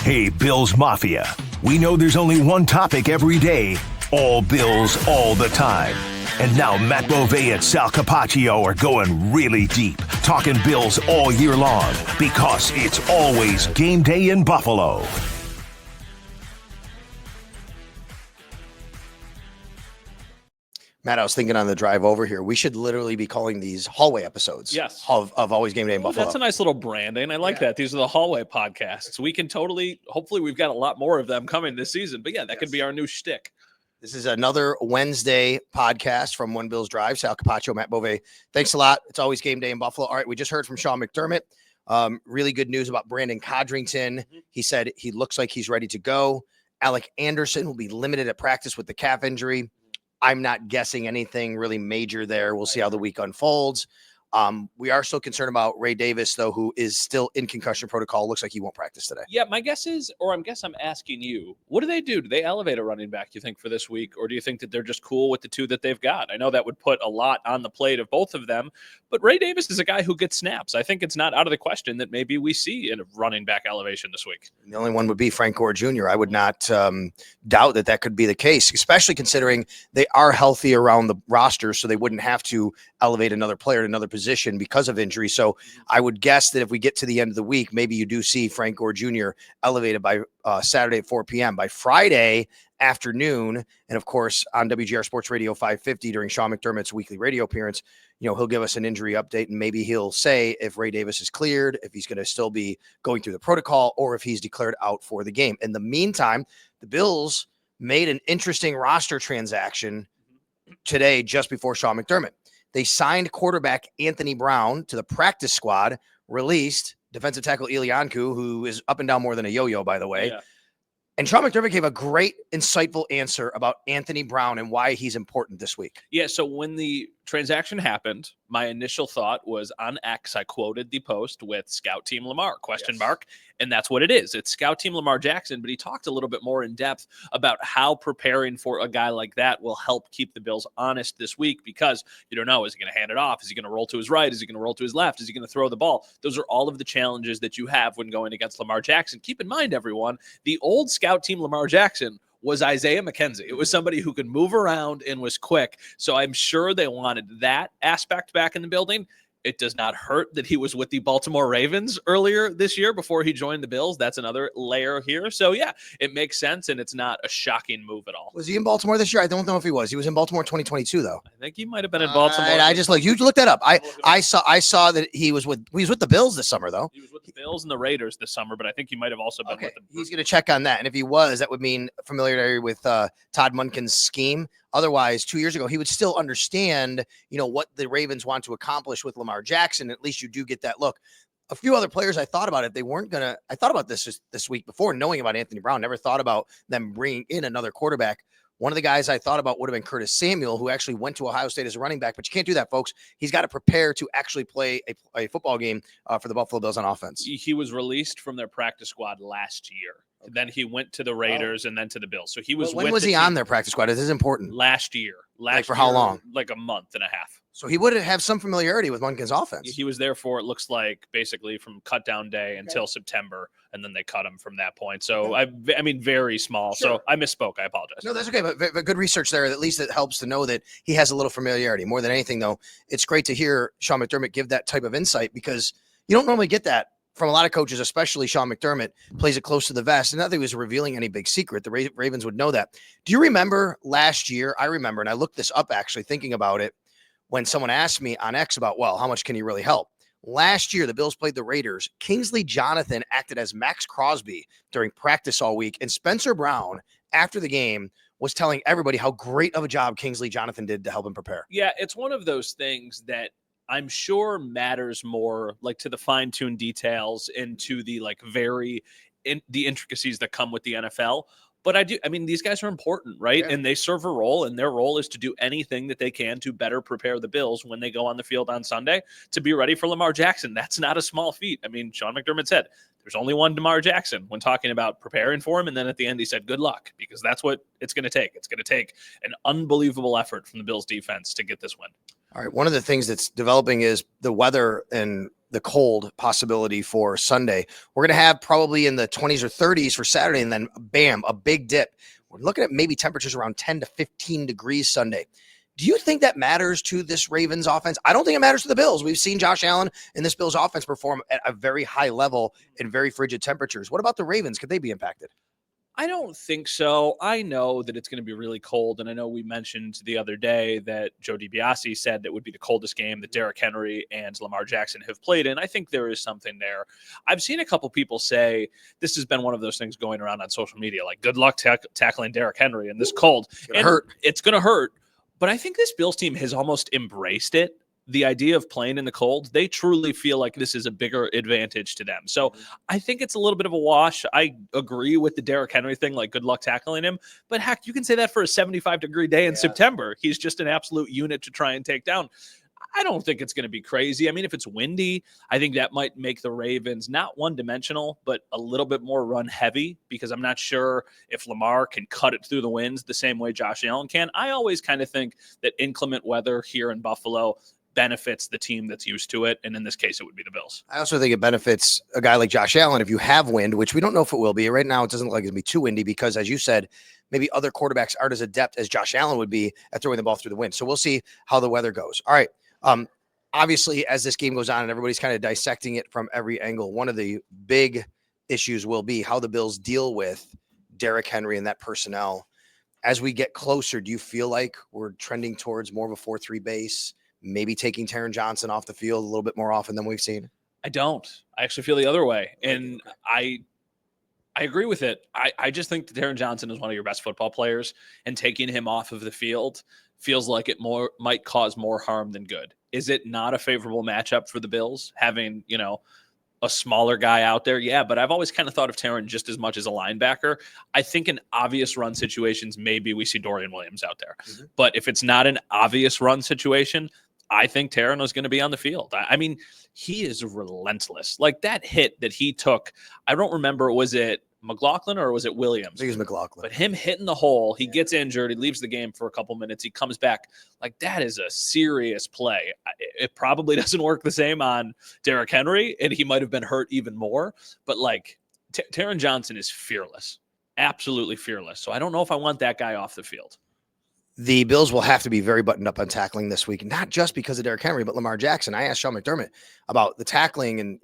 Hey, Bills Mafia. We know there's only one topic every day. All Bills, all the time. And now Matt Beauvais and Sal Capaccio are going really deep, talking Bills all year long, because it's always game day in Buffalo. Matt, I was thinking on the drive over here, we should literally be calling these hallway episodes of Always Game Day in Buffalo. That's a nice little branding. I like that. These are the hallway podcasts. We can hopefully we've got a lot more of them coming this season. But yeah, that could be our new shtick. This is another Wednesday podcast from One Bills Drive. Sal Capaccio, Matt Beauvais. Thanks a lot. It's always game day in Buffalo. All right, we just heard from Sean McDermott. Really good news about Brandon Codrington. He said he looks like he's ready to go. Alec Anderson will be limited at practice with the calf injury. I'm not guessing anything really major there. We'll see how the week unfolds. We are still concerned about Ray Davis, though, who is still in concussion protocol. Looks like he won't practice today. Yeah, my guess is, or I'm asking you, what do they do? Do they elevate a running back, you think, for this week? Or do you think that they're just cool with the two that they've got? I know that would put a lot on the plate of both of them, but Ray Davis is a guy who gets snaps. I think it's not out of the question that maybe we see a running back elevation this week. And the only one would be Frank Gore Jr. I would not doubt that could be the case, especially considering they are healthy around the roster, so they wouldn't have to elevate another player at another position because of injury. So I would guess that if we get to the end of the week, maybe you do see Frank Gore Jr. elevated by Saturday at 4 p.m. By Friday afternoon, and of course on WGR Sports Radio 550 during Sean McDermott's weekly radio appearance, he'll give us an injury update, and maybe he'll say if Ray Davis is cleared, if he's going to still be going through the protocol, or if he's declared out for the game. In the meantime, the Bills made an interesting roster transaction today just before Sean McDermott. They signed quarterback Anthony Brown to the practice squad, released defensive tackle Ilianku, who is up and down more than a yo-yo, by the way. Yeah. And Sean McDermott gave a great, insightful answer about Anthony Brown and why he's important this week. Yeah, so when the transaction happened, my initial thought was on X. I quoted the post with Scout Team Lamar, question mark. And that's what it is. It's Scout Team Lamar Jackson, but he talked a little bit more in depth about how preparing for a guy like that will help keep the Bills honest this week, because you don't know, is he going to hand it off? Is he going to roll to his right? Is he going to roll to his left? Is he going to throw the ball? Those are all of the challenges that you have when going against Lamar Jackson. Keep in mind, everyone, the old Scout Team Lamar Jackson was Isaiah McKenzie. It was somebody who could move around and was quick. So I'm sure they wanted that aspect back in the building. It does not hurt that he was with the Baltimore Ravens earlier this year before he joined the Bills. That's another layer here. So, yeah, it makes sense, and it's not a shocking move at all. Was he in Baltimore this year? I don't know if he was. He was in Baltimore 2022, though. I think he might have been in Baltimore. I just looked. You looked that up. I saw that he was with the Bills this summer, though. He was with the Bills and the Raiders this summer, but I think he might have also been with them. He's going to check on that, and if he was, that would mean familiarity with Todd Monken's scheme. Otherwise, 2 years ago, he would still understand, what the Ravens want to accomplish with Lamar Jackson. At least you do get that look. A few other players I thought about if they weren't going to – I thought about this week before knowing about Anthony Brown. Never thought about them bringing in another quarterback. One of the guys I thought about would have been Curtis Samuel, who actually went to Ohio State as a running back. But you can't do that, folks. He's got to prepare to actually play a football game for the Buffalo Bills on offense. He was released from their practice squad last year. Okay. Then he went to the Raiders and then to the Bills. So he was. When was he on their practice squad? This is important. Last year. For how long? Like a month and a half. So he would have some familiarity with Monken's offense. He was there for, it looks like, basically from cut down day until September, and then they cut him from that point. So, I mean, very small. Sure. So I misspoke. I apologize. No, that's okay. But good research there. At least it helps to know that he has a little familiarity. More than anything, though, it's great to hear Sean McDermott give that type of insight, because you don't normally get that from a lot of coaches, especially Sean McDermott plays it close to the vest. And not that he was revealing any big secret. The Ravens would know that. Do you remember last year? I remember, and I looked this up actually thinking about it, when someone asked me on X about, well, how much can he really help? Last year, the Bills played the Raiders. Kingsley Jonathan acted as Max Crosby during practice all week. And Spencer Brown, after the game, was telling everybody how great of a job Kingsley Jonathan did to help him prepare. Yeah, it's one of those things that I'm sure matters more, like, to the fine-tuned details and to the the intricacies that come with the NFL. But I mean, these guys are important, right? Yeah. And they serve a role, and their role is to do anything that they can to better prepare the Bills when they go on the field on Sunday to be ready for Lamar Jackson. That's not a small feat. I mean, Sean McDermott said there's only one Lamar Jackson when talking about preparing for him. And then at the end, he said, good luck, because that's what it's going to take. It's going to take an unbelievable effort from the Bills defense to get this win. All right. One of the things that's developing is the weather and the cold possibility for Sunday. We're going to have probably in the 20s or 30s for Saturday, and then bam, a big dip. We're looking at maybe temperatures around 10 to 15 degrees Sunday. Do you think that matters to this Ravens offense? I don't think it matters to the Bills. We've seen Josh Allen and this Bills offense perform at a very high level in very frigid temperatures. What about the Ravens? Could they be impacted? I don't think so. I know that it's going to be really cold, and I know we mentioned the other day that Joe DiBiase said that would be the coldest game that Derrick Henry and Lamar Jackson have played in. I think there is something there. I've seen a couple people say this has been one of those things going around on social media, like good luck tackling Derrick Henry in this cold. It's going to hurt. It's going to hurt, but I think this Bills team has almost embraced it. The idea of playing in the cold, they truly feel like this is a bigger advantage to them. So I think it's a little bit of a wash. I agree with the Derrick Henry thing, like good luck tackling him. But heck, you can say that for a 75-degree day in September. He's just an absolute unit to try and take down. I don't think it's going to be crazy. I mean, if it's windy, I think that might make the Ravens not one-dimensional, but a little bit more run-heavy, because I'm not sure if Lamar can cut it through the winds the same way Josh Allen can. I always kind of think that inclement weather here in Buffalo benefits the team that's used to it, and in this case, it would be the Bills. I also think it benefits a guy like Josh Allen if you have wind, which we don't know if it will be. Right now, it doesn't look like it's going to be too windy because, as you said, maybe other quarterbacks aren't as adept as Josh Allen would be at throwing the ball through the wind. So we'll see how the weather goes. All right. Obviously, as this game goes on and everybody's kind of dissecting it from every angle, one of the big issues will be how the Bills deal with Derrick Henry and that personnel. As we get closer, do you feel like we're trending towards more of a 4-3 base? Maybe taking Darren Johnson off the field a little bit more often than we've seen? I don't. I actually feel the other way. And I agree with it. I just think that Darren Johnson is one of your best football players, and taking him off of the field feels like it might cause more harm than good. Is it not a favorable matchup for the Bills having, a smaller guy out there? Yeah, but I've always kind of thought of Darren just as much as a linebacker. I think in obvious run situations, maybe we see Dorian Williams out there. Mm-hmm. But if it's not an obvious run situation, I think Darren is going to be on the field. I mean, he is relentless. Like that hit that he took, I don't remember, was it McLaughlin or was it Williams? I think it was McLaughlin. But him hitting the hole, he gets injured, he leaves the game for a couple minutes, he comes back. Like that is a serious play. It probably doesn't work the same on Derrick Henry, and he might have been hurt even more. But like Darren Johnson is fearless, absolutely fearless. So I don't know if I want that guy off the field. The Bills will have to be very buttoned up on tackling this week, not just because of Derrick Henry, but Lamar Jackson. I asked Sean McDermott about the tackling and,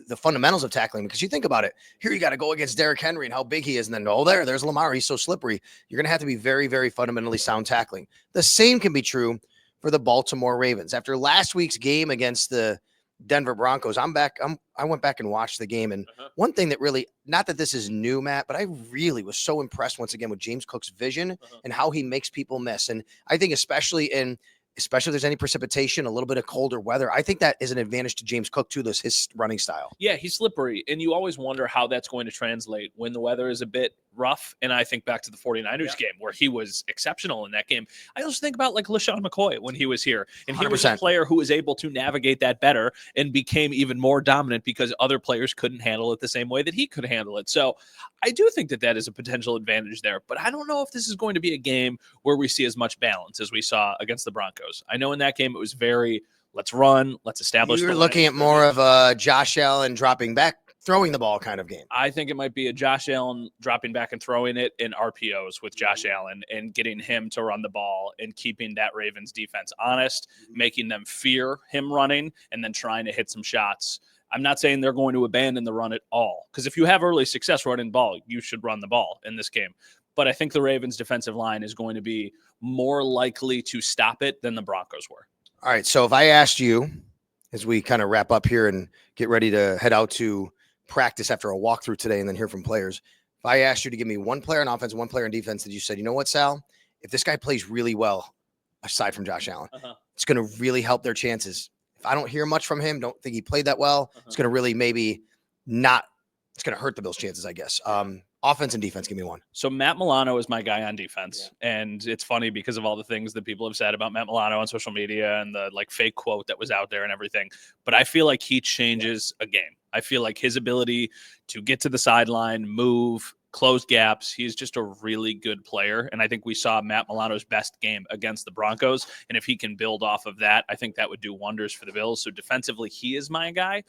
the fundamentals of tackling, because you think about it, here you got to go against Derrick Henry and how big he is. And then, there's Lamar. He's so slippery. You're going to have to be very, very fundamentally sound tackling. The same can be true for the Baltimore Ravens. After last week's game against the Denver Broncos, I went back and watched the game. And one thing that really, not that this is new, Matt, but I really was so impressed once again with James Cook's vision and how he makes people miss. And I think especially if there's any precipitation, a little bit of colder weather, I think that is an advantage to James Cook too, his running style. Yeah, he's slippery, and you always wonder how that's going to translate when the weather is a bit rough. And I think back to the 49ers game where he was exceptional in that game. I also think about like LaShawn McCoy when he was here, and he 100%. Was a player who was able to navigate that better and became even more dominant because other players couldn't handle it the same way that he could handle it. So I do think that is a potential advantage there, but I don't know if this is going to be a game where we see as much balance as we saw against the Broncos. I know in that game it was very, let's run, let's establish. You're looking at more of a Josh Allen dropping back, throwing the ball kind of game. I think it might be a Josh Allen dropping back and throwing it in RPOs with Josh Allen and getting him to run the ball and keeping that Ravens defense honest, making them fear him running, and then trying to hit some shots. I'm not saying they're going to abandon the run at all, because if you have early success running the ball, you should run the ball in this game. But I think the Ravens defensive line is going to be more likely to stop it than the Broncos were. All right. So if I asked you, as we kind of wrap up here and get ready to head out to practice after a walkthrough today and then hear from players, if I asked you to give me one player on offense, one player on defense that you said, you know what, Sal, if this guy plays really well, aside from Josh Allen, it's going to really help their chances. If I don't hear much from him, don't think he played that well, it's going to really it's going to hurt the Bills' chances, I guess. Offense and defense, give me one. So Matt Milano is my guy on defense. Yeah. And it's funny because of all the things that people have said about Matt Milano on social media and the like fake quote that was out there and everything. But I feel like he changes a game. I feel like his ability to get to the sideline, move, close gaps. He's just a really good player. And I think we saw Matt Milano's best game against the Broncos. And if he can build off of that, I think that would do wonders for the Bills. So defensively, he is my guy.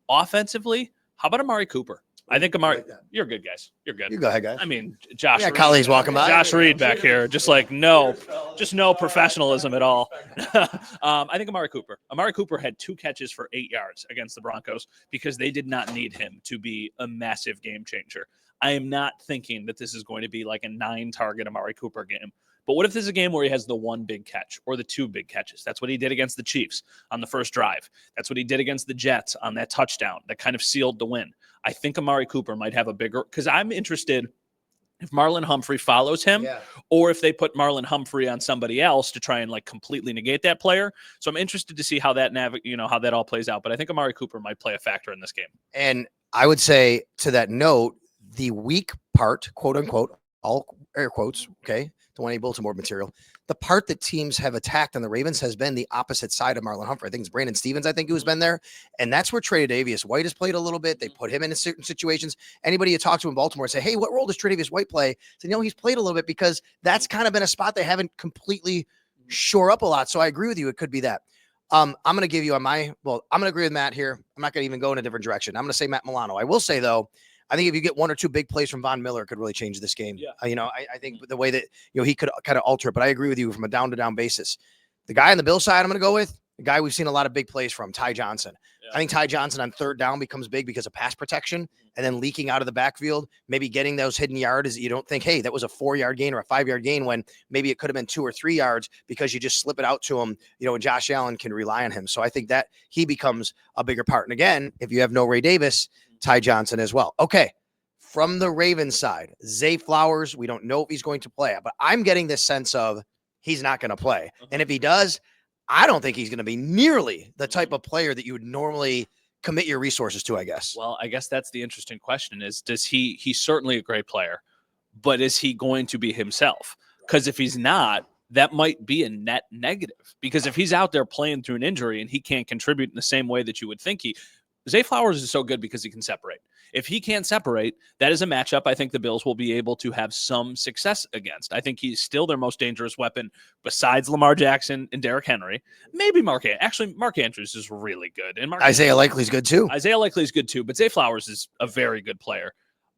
Offensively, how about Amari Cooper? I think Amari, you're good, guys. You're good. You go ahead, guys. I mean, Josh. Yeah, colleagues walking by. Josh Reed back here, just no professionalism at all. I think Amari Cooper had 2 catches for 8 yards against the Broncos because they did not need him to be a massive game changer. I am not thinking that this is going to be like a 9-target Amari Cooper game. But what if this is a game where he has the 1 big catch or the 2 big catches? That's what he did against the Chiefs on the first drive. That's what he did against the Jets on that touchdown that kind of sealed the win. I think Amari Cooper might have a bigger – because I'm interested if Marlon Humphrey follows him or if they put Marlon Humphrey on somebody else to try and completely negate that player. So I'm interested to see how that how that all plays out. But I think Amari Cooper might play a factor in this game. And I would say to that note, the weak part, quote unquote, all air quotes, okay, don't want any Baltimore material. The part that teams have attacked on the Ravens has been the opposite side of Marlon Humphrey. I think it's Brandon Stevens, who's been there. And that's where Tre'Davious White has played a little bit. They put him in certain situations. Anybody you talk to in Baltimore say, hey, what role does Tre'Davious White play? So, he's played a little bit because that's kind of been a spot they haven't completely shore up a lot. So I agree with you. It could be that. I'm going to give you I'm going to agree with Matt here. I'm not going to even go in a different direction. I'm going to say Matt Milano. I will say, though, I think if you get 1 or 2 big plays from Von Miller, it could really change this game. Yeah. I think the way that, he could kind of alter it, but I agree with you from a down-to-down basis. The guy on the Bill side I'm going to go with, the guy we've seen a lot of big plays from, Ty Johnson. Yeah. I think Ty Johnson on 3rd down becomes big because of pass protection and then leaking out of the backfield, maybe getting those hidden yards that you don't think, hey, that was a 4-yard gain or a 5-yard gain when maybe it could have been 2 or 3 yards because you just slip it out to him, and Josh Allen can rely on him. So I think that he becomes a bigger part. And again, if you have no Ray Davis, Ty Johnson as well. Okay. From the Ravens side, Zay Flowers, we don't know if he's going to play, but I'm getting this sense of he's not going to play. And if he does, I don't think he's going to be nearly the type of player that you would normally commit your resources to, I guess. Well, I guess that's the interesting question is, he's certainly a great player, but is he going to be himself? Because if he's not, that might be a net negative. Because if he's out there playing through an injury and he can't contribute in the same way that you would think Zay Flowers is so good because he can separate. If he can't separate, that is a matchup I think the Bills will be able to have some success against. I think he's still their most dangerous weapon besides Lamar Jackson and Derrick Henry. Maybe Mark Andrews is really good. And Isaiah Likely's good too. But Zay Flowers is a very good player.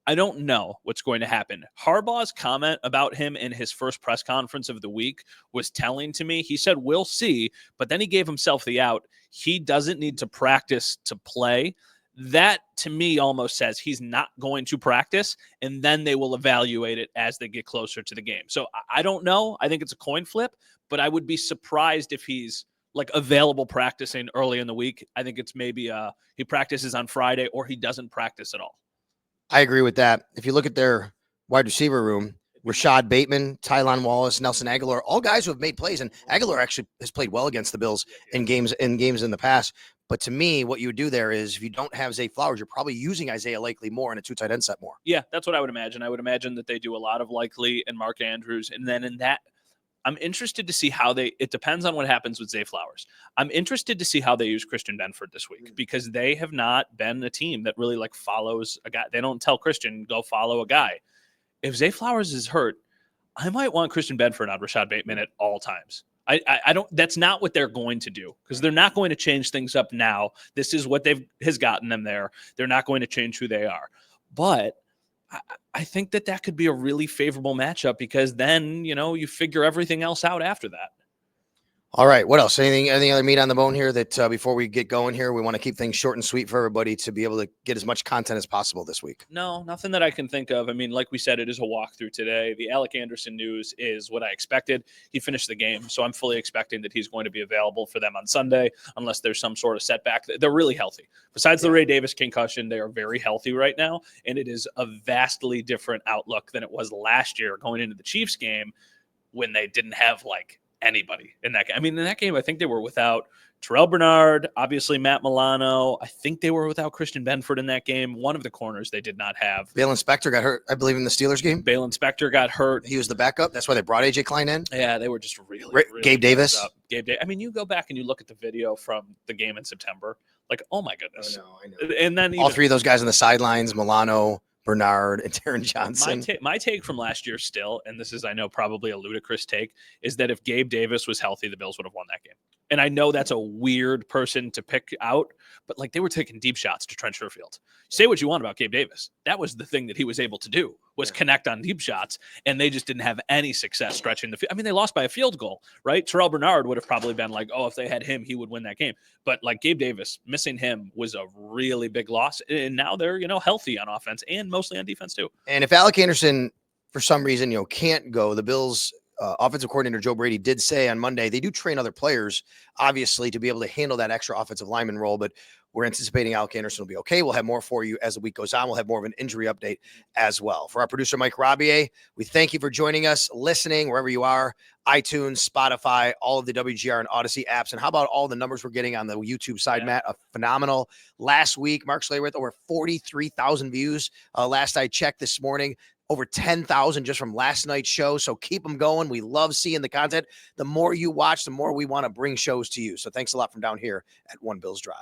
I don't know what's going to happen. Harbaugh's comment about him in his first press conference of the week was telling to me. He said, we'll see, but then he gave himself the out. He doesn't need to practice to play. That, to me, almost says he's not going to practice, and then they will evaluate it as they get closer to the game. So I don't know. I think it's a coin flip, but I would be surprised if he's available practicing early in the week. I think it's maybe he practices on Friday or he doesn't practice at all. I agree with that. If you look at their wide receiver room, Rashad Bateman, Tylan Wallace, Nelson Aguilar, all guys who have made plays, and Aguilar actually has played well against the Bills in games in the past. But to me, what you would do there is if you don't have Zay Flowers, you're probably using Isaiah Likely more in a 2 tight end set more. Yeah, that's what I would imagine. I would imagine that they do a lot of Likely and Mark Andrews. And then in that, I'm interested to see how it depends on what happens with Zay Flowers. I'm interested to see how they use Christian Benford this week because they have not been a team that really follows a guy. They don't tell Christian, go follow a guy. If Zay Flowers is hurt, I might want Christian Benford on Rashad Bateman at all times. I don't. That's not what they're going to do because they're not going to change things up now. This is what has gotten them there. They're not going to change who they are. But I think that could be a really favorable matchup because then you figure everything else out after that. All right. What else? Any other meat on the bone here that before we get going here, we want to keep things short and sweet for everybody to be able to get as much content as possible this week? No, nothing that I can think of. I mean, like we said, it is a walkthrough today. The Alec Anderson news is what I expected. He finished the game, so I'm fully expecting that he's going to be available for them on Sunday unless there's some sort of setback. They're really healthy. Besides the Ray Davis concussion, they are very healthy right now, and it is a vastly different outlook than it was last year going into the Chiefs game when they didn't have anybody in that game. I mean, in that game, I think they were without Terrell Bernard, obviously Matt Milano. I think they were without Christian Benford in that game. One of the corners they did not have. Balin Spector got hurt, I believe, in the Steelers game. Balin Spector got hurt. He was the backup. That's why they brought A.J. Klein in. Yeah, they were just really Gabe Davis. I mean, you go back and you look at the video from the game in September. Oh, my goodness. I know. And then all 3 of those guys on the sidelines, Milano, Bernard and Darren Johnson. My take from last year still, and this is, I know, probably a ludicrous take, is that if Gabe Davis was healthy, the Bills would have won that game. And I know that's a weird person to pick out, but like they were taking deep shots to Trent Sherfield. Say what you want about Gabe Davis. That was the thing that he was able to do, was connect on deep shots, and they just didn't have any success stretching the field. I mean, they lost by a field goal, right? Terrell Bernard would have probably been like, oh, if they had him, he would win that game. But like Gabe Davis, missing him was a really big loss. And now they're, healthy on offense and mostly on defense too. And if Alec Anderson, for some reason, can't go, the Bills offensive coordinator Joe Brady did say on Monday they do train other players, obviously, to be able to handle that extra offensive lineman role. But we're anticipating Alec Anderson will be okay. We'll have more for you as the week goes on. We'll have more of an injury update as well. For our producer, Mike Rabier, we thank you for joining us, listening wherever you are, iTunes, Spotify, all of the WGR and Odyssey apps. And how about all the numbers we're getting on the YouTube side, Matt? Phenomenal. Last week, Mark Slayer with over 43,000 views. Last I checked this morning. Over 10,000 just from last night's show. So keep them going. We love seeing the content. The more you watch, the more we want to bring shows to you. So thanks a lot from down here at One Bills Drive.